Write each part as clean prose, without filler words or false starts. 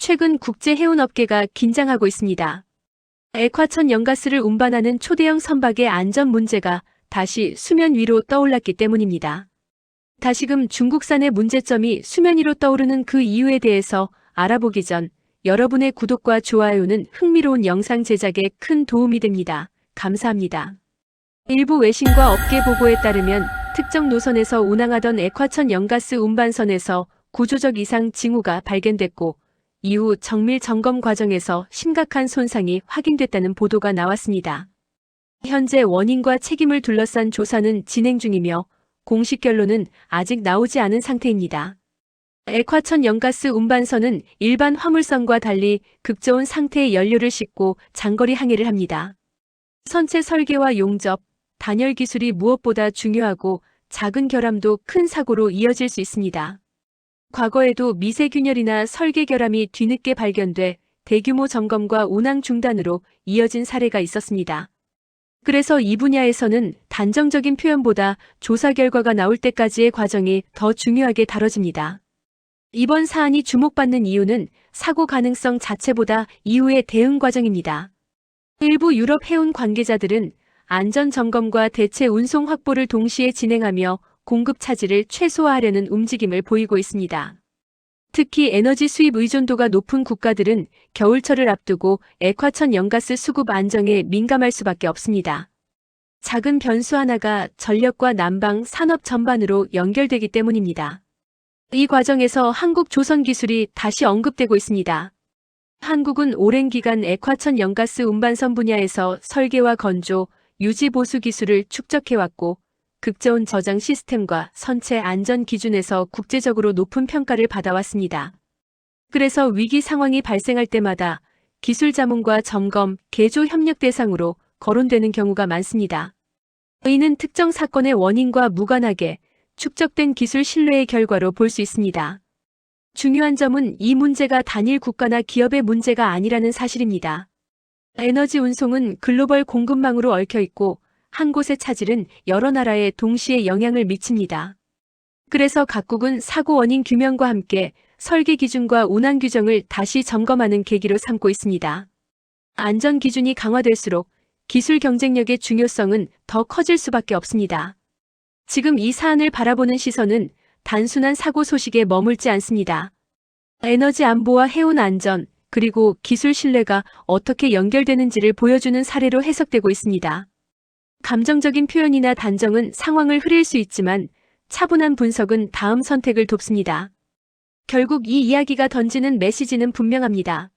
최근 국제 해운업계가 긴장하고 있습니다. 액화천 연가스를 운반하는 초대형 선박의 안전 문제가 다시 수면 위로 떠올랐기 때문입니다. 다시금 중국산의 문제점이 수면 위로 떠오르는 그 이유에 대해서 알아보기 전 여러분의 구독과 좋아요는 흥미로운 영상 제작에 큰 도움이 됩니다. 감사합니다. 일부 외신과 업계 보고에 따르면 특정 노선에서 운항하던 액화천 연가스 운반선에서 구조적 이상 징후가 발견됐고 이후 정밀 점검 과정에서 심각한 손상이 확인됐다는 보도가 나왔습니다. 현재 원인과 책임을 둘러싼 조사는 진행 중이며 공식 결론은 아직 나오지 않은 상태입니다. 액화천 연가스 운반선은 일반 화물선과 달리 극저온 상태의 연료를 싣고 장거리 항해를 합니다. 선체 설계와 용접, 단열 기술이 무엇보다 중요하고 작은 결함도 큰 사고로 이어질 수 있습니다. 과거에도 미세균열이나 설계 결함이 뒤늦게 발견돼 대규모 점검과 운항 중단으로 이어진 사례가 있었습니다. 그래서 이 분야에서는 단정적인 표현보다 조사 결과가 나올 때까지의 과정이 더 중요하게 다뤄집니다. 이번 사안이 주목받는 이유는 사고 가능성 자체보다 이후의 대응 과정입니다. 일부 유럽 해운 관계자들은 안전 점검과 대체 운송 확보를 동시에 진행하며 공급 차질을 최소화하려는 움직임을 보이고 있습니다. 특히 에너지 수입 의존도가 높은 국가들은 겨울철을 앞두고 액화천 연가스 수급 안정에 민감할 수밖에 없습니다. 작은 변수 하나가 전력과 난방, 산업 전반으로 연결되기 때문입니다. 이 과정에서 한국 조선 기술이 다시 언급되고 있습니다. 한국은 오랜 기간 액화천 연가스 운반선 분야에서 설계와 건조, 유지 보수 기술을 축적해왔고 극저온 저장 시스템과 선체 안전 기준에서 국제적으로 높은 평가를 받아왔습니다. 그래서 위기 상황이 발생할 때마다 기술 자문과 점검, 개조 협력 대상으로 거론되는 경우가 많습니다. 이는 특정 사건의 원인과 무관하게 축적된 기술 신뢰의 결과로 볼 수 있습니다. 중요한 점은 이 문제가 단일 국가나 기업의 문제가 아니라는 사실입니다. 에너지 운송은 글로벌 공급망으로 얽혀 있고 한 곳의 차질은 여러 나라에 동시에 영향을 미칩니다. 그래서 각국은 사고 원인 규명과 함께 설계 기준과 운항 규정을 다시 점검하는 계기로 삼고 있습니다. 안전 기준이 강화될수록 기술 경쟁력의 중요성은 더 커질 수밖에 없습니다. 지금 이 사안을 바라보는 시선은 단순한 사고 소식에 머물지 않습니다. 에너지 안보와 해운 안전, 그리고 기술 신뢰가 어떻게 연결되는지를 보여주는 사례로 해석되고 있습니다. 감정적인 표현이나 단정은 상황을 흐릴 수 있지만 차분한 분석은 다음 선택을 돕습니다. 결국 이 이야기가 던지는 메시지는 분명합니다.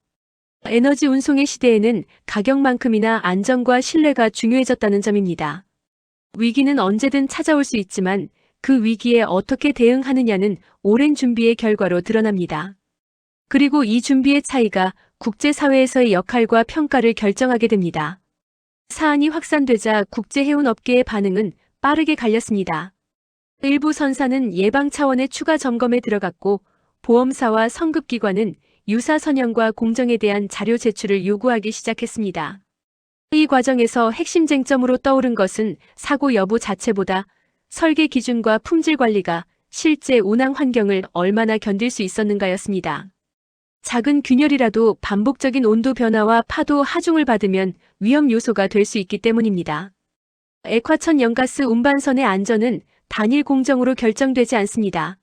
에너지 운송의 시대에는 가격만큼이나 안전과 신뢰가 중요해졌다는 점입니다. 위기는 언제든 찾아올 수 있지만 그 위기에 어떻게 대응하느냐는 오랜 준비의 결과로 드러납니다. 그리고 이 준비의 차이가 국제사회에서의 역할과 평가를 결정하게 됩니다. 사안이 확산되자 국제해운업계의 반응은 빠르게 갈렸습니다. 일부 선사는 예방 차원의 추가 점검에 들어갔고 보험사와 성급기관은 유사 선형과 공정에 대한 자료 제출을 요구하기 시작했습니다. 이 과정에서 핵심 쟁점으로 떠오른 것은 사고 여부 자체보다 설계 기준과 품질 관리가 실제 운항 환경을 얼마나 견딜 수 있었는가였습니다. 작은 균열이라도 반복적인 온도 변화와 파도 하중을 받으면 위험 요소가 될 수 있기 때문입니다. 액화천 연가스 운반선의 안전은 단일 공정으로 결정되지 않습니다.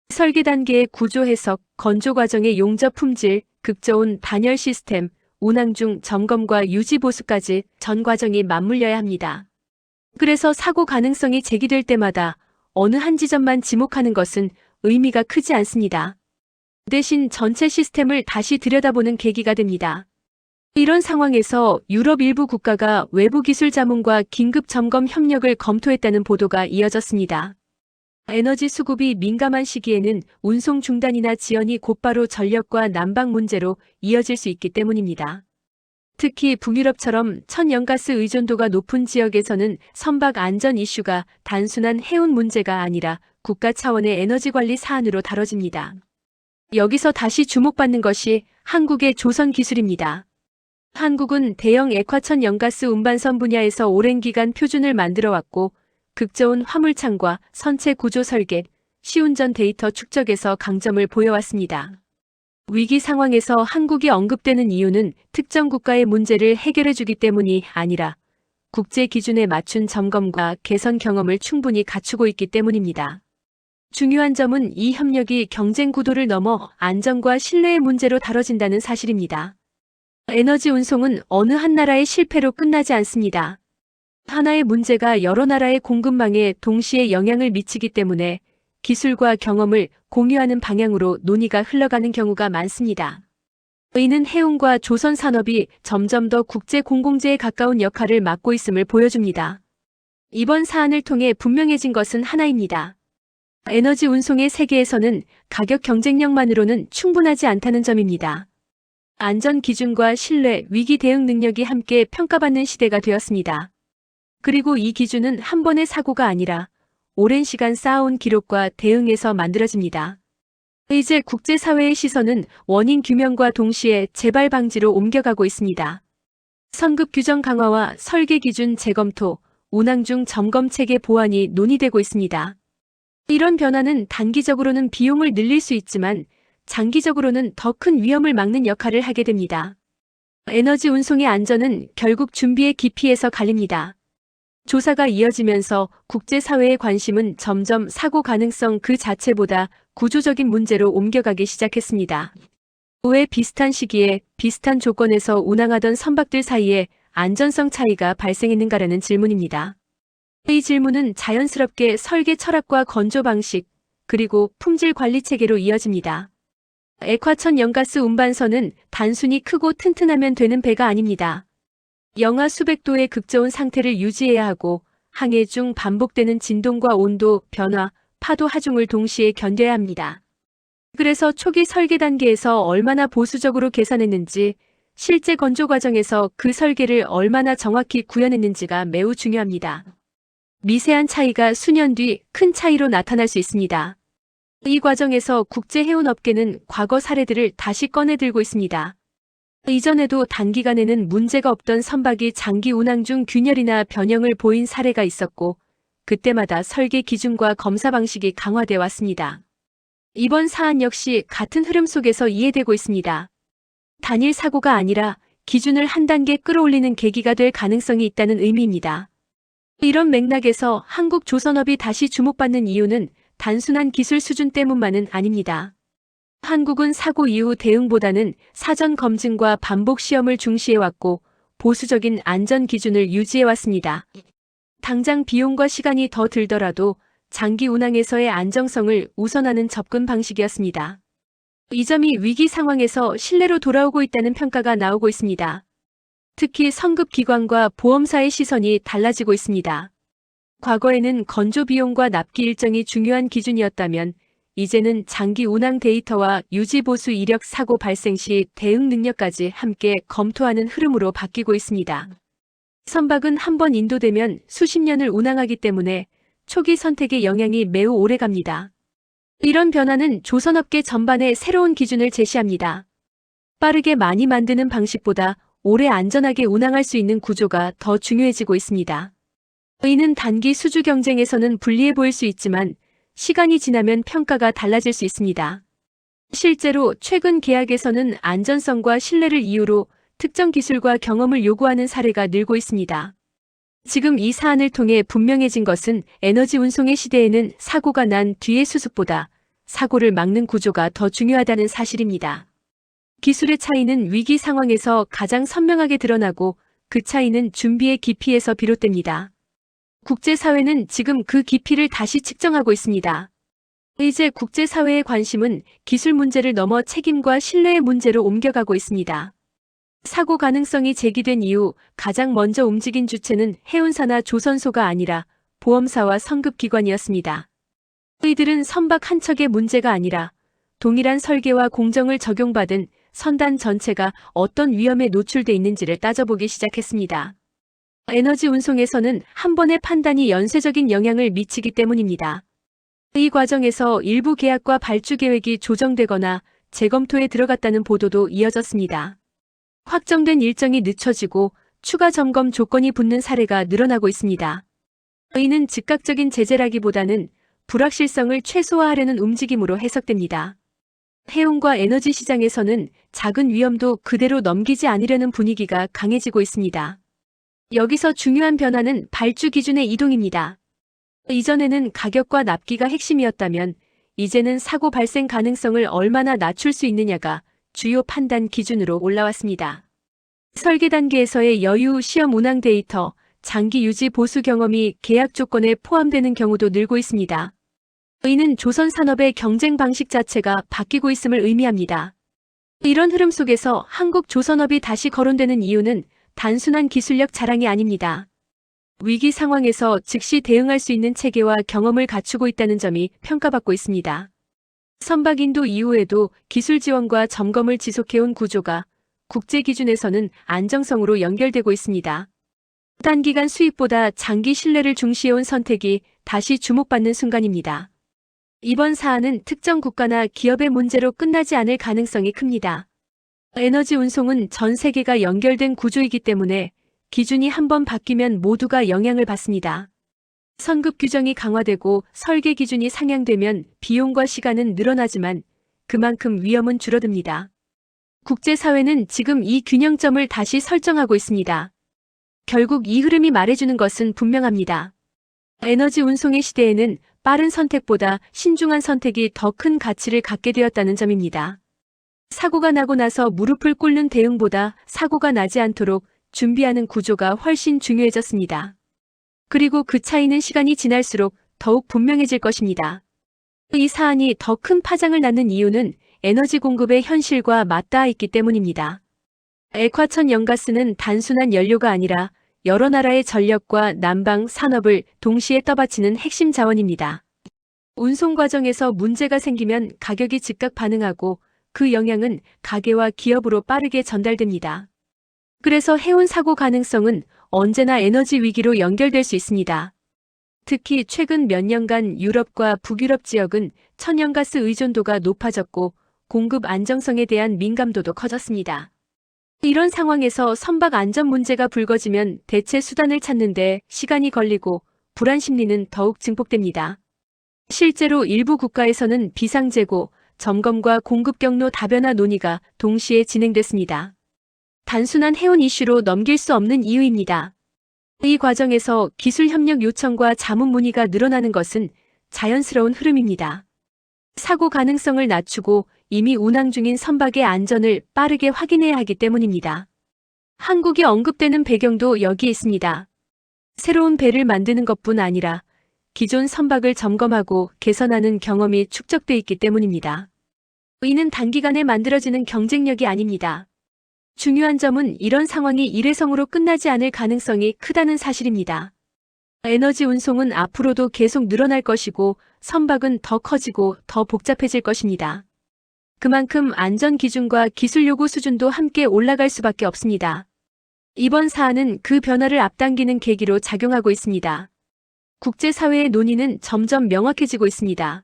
설계 단계의 구조 해석, 건조 과정의 용접 품질, 극저온 단열 시스템, 운항 중 점검과 유지 보수까지 전 과정이 맞물려야 합니다. 그래서 사고 가능성이 제기될 때마다 어느 한 지점만 지목하는 것은 의미가 크지 않습니다. 대신 전체 시스템을 다시 들여다보는 계기가 됩니다. 이런 상황에서 유럽 일부 국가가 외부 기술 자문과 긴급 점검 협력을 검토했다는 보도가 이어졌습니다. 에너지 수급이 민감한 시기에는 운송 중단이나 지연이 곧바로 전력과 난방 문제로 이어질 수 있기 때문입니다. 특히 북유럽처럼 천연가스 의존도가 높은 지역에서는 선박 안전 이슈가 단순한 해운 문제가 아니라 국가 차원의 에너지 관리 사안으로 다뤄집니다. 여기서 다시 주목받는 것이 한국의 조선 기술입니다. 한국은 대형 액화천 연가스 운반선 분야에서 오랜 기간 표준을 만들어왔고 극저온 화물창과 선체 구조 설계, 시운전 데이터 축적에서 강점을 보여왔습니다. 위기 상황에서 한국이 언급되는 이유는 특정 국가의 문제를 해결해주기 때문이 아니라 국제 기준에 맞춘 점검과 개선 경험을 충분히 갖추고 있기 때문입니다. 중요한 점은 이 협력이 경쟁 구도를 넘어 안전과 신뢰의 문제로 다뤄진다는 사실입니다. 에너지 운송은 어느 한 나라의 실패로 끝나지 않습니다. 하나의 문제가 여러 나라의 공급망에 동시에 영향을 미치기 때문에 기술과 경험을 공유하는 방향으로 논의가 흘러가는 경우가 많습니다. 이는 해운과 조선 산업이 점점 더 국제 공공재에 가까운 역할을 맡고 있음을 보여줍니다. 이번 사안을 통해 분명해진 것은 하나입니다. 에너지 운송의 세계에서는 가격 경쟁력만으로는 충분하지 않다는 점입니다. 안전 기준과 신뢰, 위기 대응 능력이 함께 평가받는 시대가 되었습니다. 그리고 이 기준은 한 번의 사고가 아니라 오랜 시간 쌓아온 기록과 대응에서 만들어집니다. 이제 국제사회의 시선은 원인 규명과 동시에 재발 방지로 옮겨가고 있습니다. 선급 규정 강화와 설계 기준 재검토, 운항 중 점검 체계 보완이 논의되고 있습니다. 이런 변화는 단기적으로는 비용을 늘릴 수 있지만 장기적으로는 더 큰 위험을 막는 역할을 하게 됩니다. 에너지 운송의 안전은 결국 준비의 깊이에서 갈립니다. 조사가 이어지면서 국제사회의 관심은 점점 사고 가능성 그 자체보다 구조적인 문제로 옮겨가기 시작했습니다. 왜 비슷한 시기에 비슷한 조건에서 운항하던 선박들 사이에 안전성 차이가 발생했는가라는 질문입니다. 이 질문은 자연스럽게 설계 철학과 건조 방식, 그리고 품질 관리 체계로 이어집니다. 액화천 연가스 운반선은 단순히 크고 튼튼하면 되는 배가 아닙니다. 영하 수백 도의 극저온 상태를 유지해야 하고 항해 중 반복되는 진동과 온도, 변화, 파도 하중을 동시에 견뎌야 합니다. 그래서 초기 설계 단계에서 얼마나 보수적으로 계산했는지, 실제 건조 과정에서 그 설계를 얼마나 정확히 구현했는지가 매우 중요합니다. 미세한 차이가 수년 뒤 큰 차이로 나타날 수 있습니다. 이 과정에서 국제해운업계는 과거 사례들을 다시 꺼내 들고 있습니다. 이전에도 단기간에는 문제가 없던 선박이 장기 운항 중 균열이나 변형을 보인 사례가 있었고, 그때마다 설계 기준과 검사 방식이 강화되어 왔습니다. 이번 사안 역시 같은 흐름 속에서 이해되고 있습니다. 단일 사고가 아니라 기준을 한 단계 끌어올리는 계기가 될 가능성이 있다는 의미입니다. 이런 맥락에서 한국 조선업이 다시 주목받는 이유는 단순한 기술 수준 때문만은 아닙니다. 한국은 사고 이후 대응보다는 사전 검증과 반복 시험을 중시해왔고 보수적인 안전 기준을 유지해왔습니다. 당장 비용과 시간이 더 들더라도 장기 운항에서의 안정성을 우선하는 접근 방식이었습니다. 이 점이 위기 상황에서 신뢰로 돌아오고 있다는 평가가 나오고 있습니다. 특히 선급기관과 보험사의 시선이 달라지고 있습니다. 과거에는 건조 비용과 납기 일정이 중요한 기준이었다면 이제는 장기 운항 데이터와 유지 보수 이력 사고 발생 시 대응 능력까지 함께 검토하는 흐름으로 바뀌고 있습니다. 선박은 한번 인도되면 수십 년을 운항하기 때문에 초기 선택의 영향이 매우 오래갑니다. 이런 변화는 조선업계 전반에 새로운 기준을 제시합니다. 빠르게 많이 만드는 방식보다 오래 안전하게 운항할 수 있는 구조가 더 중요해지고 있습니다. 이는 단기 수주 경쟁에서는 불리해 보일 수 있지만 시간이 지나면 평가가 달라질 수 있습니다. 실제로 최근 계약에서는 안전성과 신뢰를 이유로 특정 기술과 경험을 요구하는 사례가 늘고 있습니다. 지금 이 사안을 통해 분명해진 것은 에너지 운송의 시대에는 사고가 난 뒤의 수습보다 사고를 막는 구조가 더 중요하다는 사실입니다. 기술의 차이는 위기 상황에서 가장 선명하게 드러나고 그 차이는 준비의 깊이에서 비롯됩니다. 국제사회는 지금 그 깊이를 다시 측정하고 있습니다. 이제 국제사회의 관심은 기술 문제를 넘어 책임과 신뢰의 문제로 옮겨가고 있습니다. 사고 가능성이 제기된 이후 가장 먼저 움직인 주체는 해운사나 조선소가 아니라 보험사와 선급기관이었습니다. 이들은 선박 한 척의 문제가 아니라 동일한 설계와 공정을 적용받은 선단 전체가 어떤 위험에 노출돼 있는지를 따져보기 시작했습니다. 에너지 운송에서는 한 번의 판단이 연쇄적인 영향을 미치기 때문입니다. 이 과정에서 일부 계약과 발주 계획이 조정되거나 재검토에 들어갔다는 보도도 이어졌습니다. 확정된 일정이 늦춰지고 추가 점검 조건이 붙는 사례가 늘어나고 있습니다. 이는 즉각적인 제재라기보다는 불확실성을 최소화하려는 움직임으로 해석됩니다. 해운과 에너지 시장에서는 작은 위험도 그대로 넘기지 않으려는 분위기가 강해지고 있습니다. 여기서 중요한 변화는 발주 기준의 이동입니다. 이전에는 가격과 납기가 핵심이었다면 이제는 사고 발생 가능성을 얼마나 낮출 수 있느냐가 주요 판단 기준으로 올라왔습니다. 설계 단계에서의 여유 시험 운항 데이터, 장기 유지 보수 경험이 계약 조건에 포함되는 경우도 늘고 있습니다. 이는 조선 산업의 경쟁 방식 자체가 바뀌고 있음을 의미합니다. 이런 흐름 속에서 한국 조선업이 다시 거론되는 이유는 단순한 기술력 자랑이 아닙니다. 위기 상황에서 즉시 대응할 수 있는 체계와 경험을 갖추고 있다는 점이 평가받고 있습니다. 선박 인도 이후에도 기술 지원과 점검을 지속해온 구조가 국제 기준에서는 안정성으로 연결되고 있습니다. 단기간 수익보다 장기 신뢰를 중시해온 선택이 다시 주목받는 순간입니다. 이번 사안은 특정 국가나 기업의 문제로 끝나지 않을 가능성이 큽니다. 에너지 운송은 전 세계가 연결된 구조이기 때문에 기준이 한번 바뀌면 모두가 영향을 받습니다. 선급 규정이 강화되고 설계 기준이 상향되면 비용과 시간은 늘어나지만 그만큼 위험은 줄어듭니다. 국제사회는 지금 이 균형점을 다시 설정하고 있습니다. 결국 이 흐름이 말해주는 것은 분명합니다. 에너지 운송의 시대에는 빠른 선택보다 신중한 선택이 더 큰 가치를 갖게 되었다는 점입니다. 사고가 나고 나서 무릎을 꿇는 대응보다 사고가 나지 않도록 준비하는 구조가 훨씬 중요해졌습니다. 그리고 그 차이는 시간이 지날수록 더욱 분명해질 것입니다. 이 사안이 더 큰 파장을 낳는 이유는 에너지 공급의 현실과 맞닿아 있기 때문입니다. 액화천 연가스는 단순한 연료가 아니라 여러 나라의 전력과 난방, 산업을 동시에 떠받치는 핵심 자원입니다. 운송 과정에서 문제가 생기면 가격이 즉각 반응하고 그 영향은 가계와 기업으로 빠르게 전달됩니다. 그래서 해운 사고 가능성은 언제나 에너지 위기로 연결될 수 있습니다. 특히 최근 몇 년간 유럽과 북유럽 지역은 천연가스 의존도가 높아졌고 공급 안정성에 대한 민감도도 커졌습니다. 이런 상황에서 선박 안전 문제가 불거지면 대체 수단을 찾는데 시간이 걸리고 불안 심리는 더욱 증폭됩니다. 실제로 일부 국가에서는 비상재고, 점검과 공급 경로 다변화 논의가 동시에 진행됐습니다. 단순한 해운 이슈로 넘길 수 없는 이유입니다. 이 과정에서 기술 협력 요청과 자문 문의가 늘어나는 것은 자연스러운 흐름입니다. 사고 가능성을 낮추고 이미 운항 중인 선박의 안전을 빠르게 확인해야 하기 때문입니다. 한국이 언급되는 배경도 여기에 있습니다. 새로운 배를 만드는 것뿐 아니라 기존 선박을 점검하고 개선하는 경험이 축적돼 있기 때문입니다. 이는 단기간에 만들어지는 경쟁력이 아닙니다. 중요한 점은 이런 상황이 일회성으로 끝나지 않을 가능성이 크다는 사실입니다. 에너지 운송은 앞으로도 계속 늘어날 것이고 선박은 더 커지고 더 복잡해질 것입니다. 그만큼 안전 기준과 기술 요구 수준도 함께 올라갈 수밖에 없습니다. 이번 사안은 그 변화를 앞당기는 계기로 작용하고 있습니다. 국제사회의 논의는 점점 명확해지고 있습니다.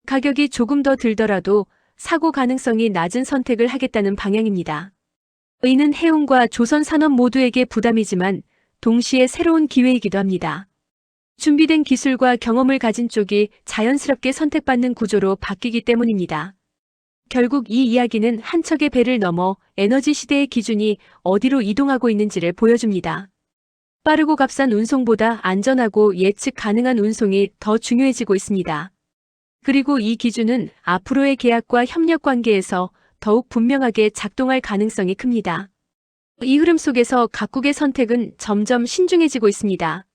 가격이 조금 더 들더라도 사고 가능성이 낮은 선택을 하겠다는 방향입니다. 이는 해운과 조선 산업 모두에게 부담이지만 동시에 새로운 기회이기도 합니다. 준비된 기술과 경험을 가진 쪽이 자연스럽게 선택받는 구조로 바뀌기 때문입니다. 결국 이 이야기는 한 척의 배를 넘어 에너지 시대의 기준이 어디로 이동하고 있는지를 보여줍니다. 빠르고 값싼 운송보다 안전하고 예측 가능한 운송이 더 중요해지고 있습니다. 그리고 이 기준은 앞으로의 계약과 협력 관계에서 더욱 분명하게 작동할 가능성이 큽니다. 이 흐름 속에서 각국의 선택은 점점 신중해지고 있습니다.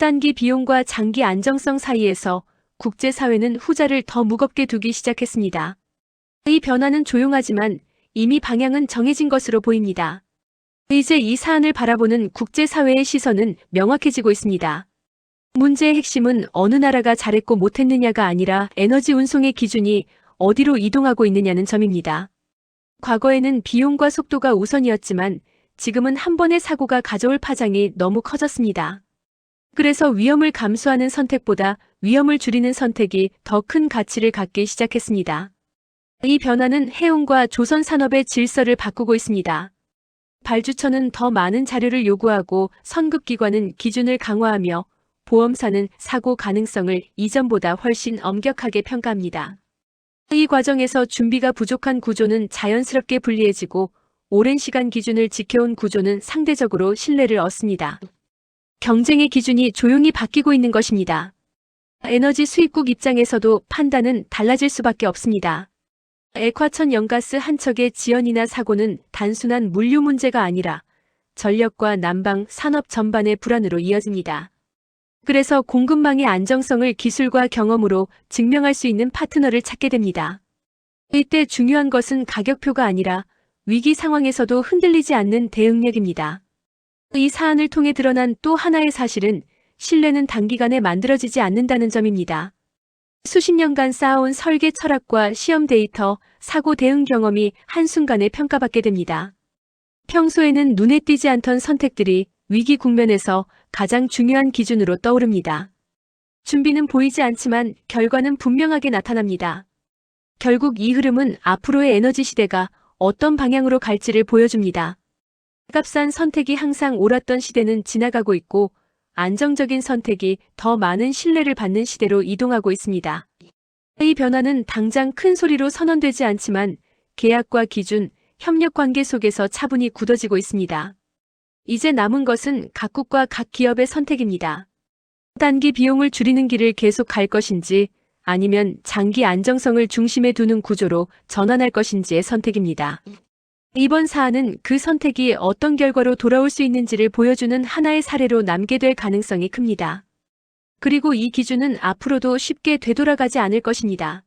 단기 비용과 장기 안정성 사이에서 국제사회는 후자를 더 무겁게 두기 시작했습니다. 이 변화는 조용하지만 이미 방향은 정해진 것으로 보입니다. 이제 이 사안을 바라보는 국제사회의 시선은 명확해지고 있습니다. 문제의 핵심은 어느 나라가 잘했고 못했느냐가 아니라 에너지 운송의 기준이 어디로 이동하고 있느냐는 점입니다. 과거에는 비용과 속도가 우선이었지만 지금은 한 번의 사고가 가져올 파장이 너무 커졌습니다. 그래서 위험을 감수하는 선택보다 위험을 줄이는 선택이 더 큰 가치를 갖기 시작했습니다. 이 변화는 해운과 조선 산업의 질서를 바꾸고 있습니다. 발주처는 더 많은 자료를 요구하고 선급기관은 기준을 강화하며 보험사는 사고 가능성을 이전보다 훨씬 엄격하게 평가합니다. 이 과정에서 준비가 부족한 구조는 자연스럽게 불리해지고 오랜 시간 기준을 지켜온 구조는 상대적으로 신뢰를 얻습니다. 경쟁의 기준이 조용히 바뀌고 있는 것입니다. 에너지 수입국 입장에서도 판단은 달라질 수밖에 없습니다. 액화천 연가스 한 척의 지연이나 사고는 단순한 물류 문제가 아니라 전력과 난방, 산업 전반의 불안으로 이어집니다. 그래서 공급망의 안정성을 기술과 경험으로 증명할 수 있는 파트너를 찾게 됩니다. 이때 중요한 것은 가격표가 아니라 위기 상황에서도 흔들리지 않는 대응력입니다. 이 사안을 통해 드러난 또 하나의 사실은 신뢰는 단기간에 만들어지지 않는다는 점입니다. 수십 년간 쌓아온 설계 철학과 시험 데이터, 사고 대응 경험이 한순간에 평가받게 됩니다. 평소에는 눈에 띄지 않던 선택들이 위기 국면에서 가장 중요한 기준으로 떠오릅니다. 준비는 보이지 않지만 결과는 분명하게 나타납니다. 결국 이 흐름은 앞으로의 에너지 시대가 어떤 방향으로 갈지를 보여줍니다. 값싼 선택이 항상 옳았던 시대는 지나가고 있고 안정적인 선택이 더 많은 신뢰를 받는 시대로 이동하고 있습니다. 이 변화는 당장 큰 소리로 선언되지 않지만 계약과 기준, 협력 관계 속에서 차분히 굳어지고 있습니다. 이제 남은 것은 각국과 각 기업의 선택입니다. 단기 비용을 줄이는 길을 계속 갈 것인지 아니면 장기 안정성을 중심에 두는 구조로 전환할 것인지의 선택입니다. 이번 사안은 그 선택이 어떤 결과로 돌아올 수 있는지를 보여주는 하나의 사례로 남게 될 가능성이 큽니다. 그리고 이 기준은 앞으로도 쉽게 되돌아가지 않을 것입니다.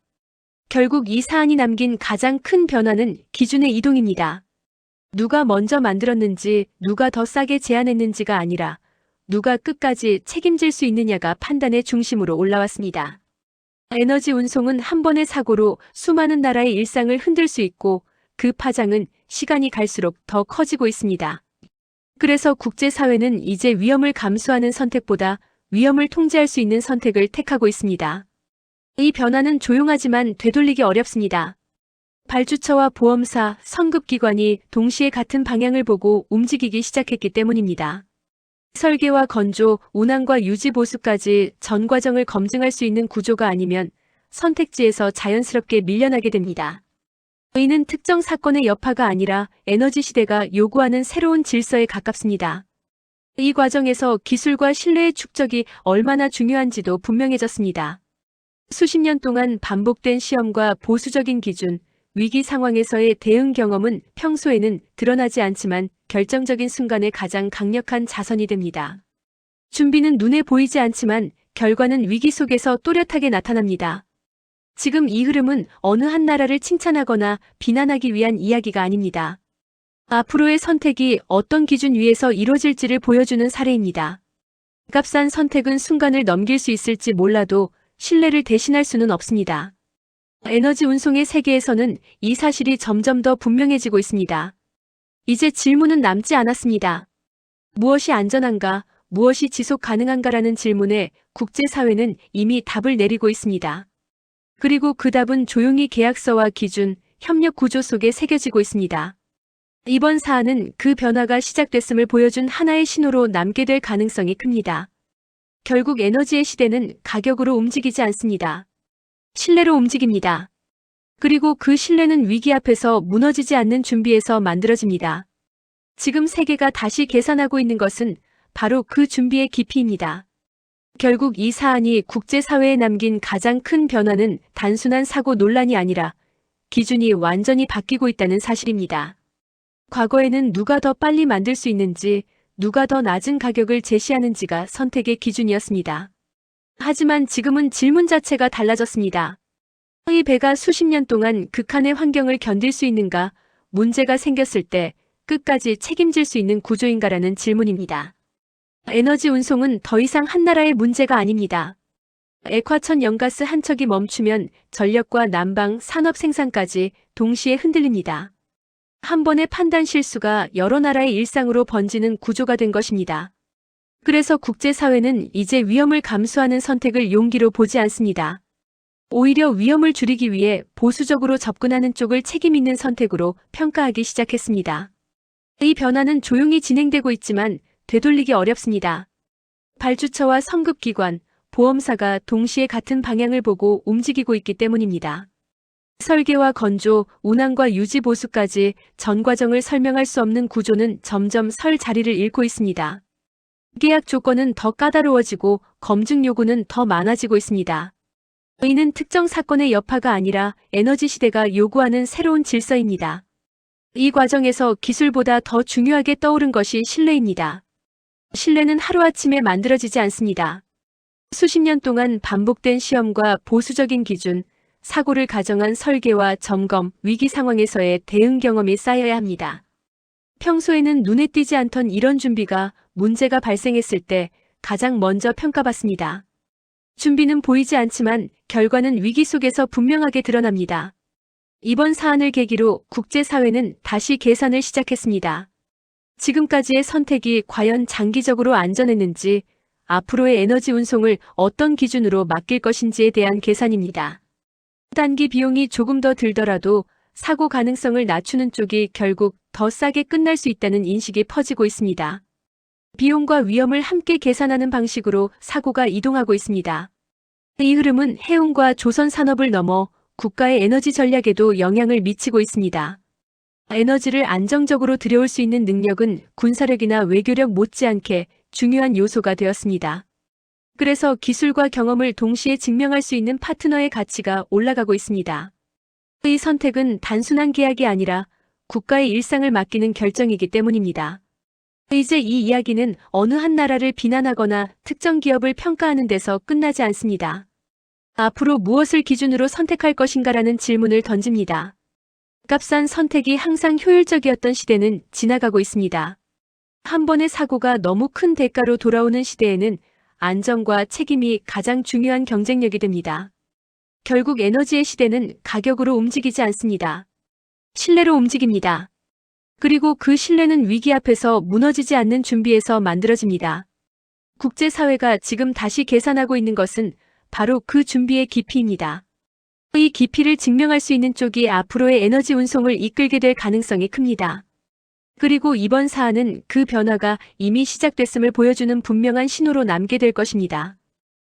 결국 이 사안이 남긴 가장 큰 변화는 기준의 이동입니다. 누가 먼저 만들었는지, 누가 더 싸게 제안했는지가 아니라 누가 끝까지 책임질 수 있느냐가 판단의 중심으로 올라왔습니다. 에너지 운송은 한 번의 사고로 수많은 나라의 일상을 흔들 수 있고 그 파장은 시간이 갈수록 더 커지고 있습니다. 그래서 국제사회는 이제 위험을 감수하는 선택보다 위험을 통제할 수 있는 선택을 택하고 있습니다. 이 변화는 조용하지만 되돌리기 어렵습니다. 발주처와 보험사, 성급기관이 동시에 같은 방향을 보고 움직이기 시작했기 때문입니다. 설계와 건조, 운항과 유지 보수까지 전 과정을 검증할 수 있는 구조가 아니면 선택지에서 자연스럽게 밀려나게 됩니다. 이는 특정 사건의 여파가 아니라 에너지 시대가 요구하는 새로운 질서에 가깝습니다. 이 과정에서 기술과 신뢰의 축적이 얼마나 중요한지도 분명해졌습니다. 수십 년 동안 반복된 시험과 보수적인 기준, 위기 상황에서의 대응 경험은 평소에는 드러나지 않지만 결정적인 순간에 가장 강력한 자선이 됩니다. 준비는 눈에 보이지 않지만 결과는 위기 속에서 또렷하게 나타납니다. 지금 이 흐름은 어느 한 나라를 칭찬하거나 비난하기 위한 이야기가 아닙니다. 앞으로의 선택이 어떤 기준 위에서 이루어질지를 보여주는 사례입니다. 값싼 선택은 순간을 넘길 수 있을지 몰라도 신뢰를 대신할 수는 없습니다. 에너지 운송의 세계에서는 이 사실이 점점 더 분명해지고 있습니다. 이제 질문은 남지 않았습니다. 무엇이 안전한가, 무엇이 지속 가능한가라는 질문에 국제사회는 이미 답을 내리고 있습니다. 그리고 그 답은 조용히 계약서와 기준, 협력 구조 속에 새겨지고 있습니다. 이번 사안은 그 변화가 시작됐음을 보여준 하나의 신호로 남게 될 가능성이 큽니다. 결국 에너지의 시대는 가격으로 움직이지 않습니다. 신뢰로 움직입니다. 그리고 그 신뢰는 위기 앞에서 무너지지 않는 준비에서 만들어집니다. 지금 세계가 다시 계산하고 있는 것은 바로 그 준비의 깊이입니다. 결국 이 사안이 국제사회에 남긴 가장 큰 변화는 단순한 사고 논란이 아니라 기준이 완전히 바뀌고 있다는 사실입니다. 과거에는 누가 더 빨리 만들 수 있는지, 누가 더 낮은 가격을 제시하는지가 선택의 기준이었습니다. 하지만 지금은 질문 자체가 달라졌습니다. 이 배가 수십 년 동안 극한의 환경을 견딜 수 있는가, 문제가 생겼을 때 끝까지 책임질 수 있는 구조인가라는 질문입니다. 에너지 운송은 더 이상 한 나라의 문제가 아닙니다. 액화천 연가스 한 척이 멈추면 전력과 난방, 산업 생산까지 동시에 흔들립니다. 한 번의 판단 실수가 여러 나라의 일상으로 번지는 구조가 된 것입니다. 그래서 국제사회는 이제 위험을 감수하는 선택을 용기로 보지 않습니다. 오히려 위험을 줄이기 위해 보수적으로 접근하는 쪽을 책임 있는 선택으로 평가하기 시작했습니다. 이 변화는 조용히 진행되고 있지만 되돌리기 어렵습니다. 발주처와 성급기관, 보험사가 동시에 같은 방향을 보고 움직이고 있기 때문입니다. 설계와 건조, 운항과 유지 보수까지 전 과정을 설명할 수 없는 구조는 점점 설 자리를 잃고 있습니다. 계약 조건은 더 까다로워지고 검증 요구는 더 많아지고 있습니다. 이는 특정 사건의 여파가 아니라 에너지 시대가 요구하는 새로운 질서입니다. 이 과정에서 기술보다 더 중요하게 떠오른 것이 신뢰입니다. 신뢰는 하루아침에 만들어지지 않습니다. 수십 년 동안 반복된 시험과 보수적인 기준, 사고를 가정한 설계와 점검, 위기 상황에서의 대응 경험이 쌓여야 합니다. 평소에는 눈에 띄지 않던 이런 준비가 문제가 발생했을 때 가장 먼저 평가받습니다. 준비는 보이지 않지만 결과는 위기 속에서 분명하게 드러납니다. 이번 사안을 계기로 국제사회는 다시 계산을 시작했습니다. 지금까지의 선택이 과연 장기적으로 안전했는지, 앞으로의 에너지 운송을 어떤 기준으로 맡길 것인지에 대한 계산입니다. 단기 비용이 조금 더 들더라도 사고 가능성을 낮추는 쪽이 결국 더 싸게 끝날 수 있다는 인식이 퍼지고 있습니다. 비용과 위험을 함께 계산하는 방식으로 사고가 이동하고 있습니다. 이 흐름은 해운과 조선 산업을 넘어 국가의 에너지 전략에도 영향을 미치고 있습니다. 에너지를 안정적으로 들여올 수 있는 능력은 군사력이나 외교력 못지않게 중요한 요소가 되었습니다. 그래서 기술과 경험을 동시에 증명할 수 있는 파트너의 가치가 올라가고 있습니다. 이 선택은 단순한 계약이 아니라 국가의 일상을 맡기는 결정이기 때문입니다. 이제 이 이야기는 어느 한 나라를 비난하거나 특정 기업을 평가하는 데서 끝나지 않습니다. 앞으로 무엇을 기준으로 선택할 것인가라는 질문을 던집니다. 값싼 선택이 항상 효율적이었던 시대는 지나가고 있습니다. 한 번의 사고가 너무 큰 대가로 돌아오는 시대에는 안전과 책임이 가장 중요한 경쟁력이 됩니다. 결국 에너지의 시대는 가격으로 움직이지 않습니다. 신뢰로 움직입니다. 그리고 그 신뢰는 위기 앞에서 무너지지 않는 준비에서 만들어집니다. 국제사회가 지금 다시 계산하고 있는 것은 바로 그 준비의 깊이입니다. 이 깊이를 증명할 수 있는 쪽이 앞으로의 에너지 운송을 이끌게 될 가능성이 큽니다. 그리고 이번 사안은 그 변화가 이미 시작됐음을 보여주는 분명한 신호로 남게 될 것입니다.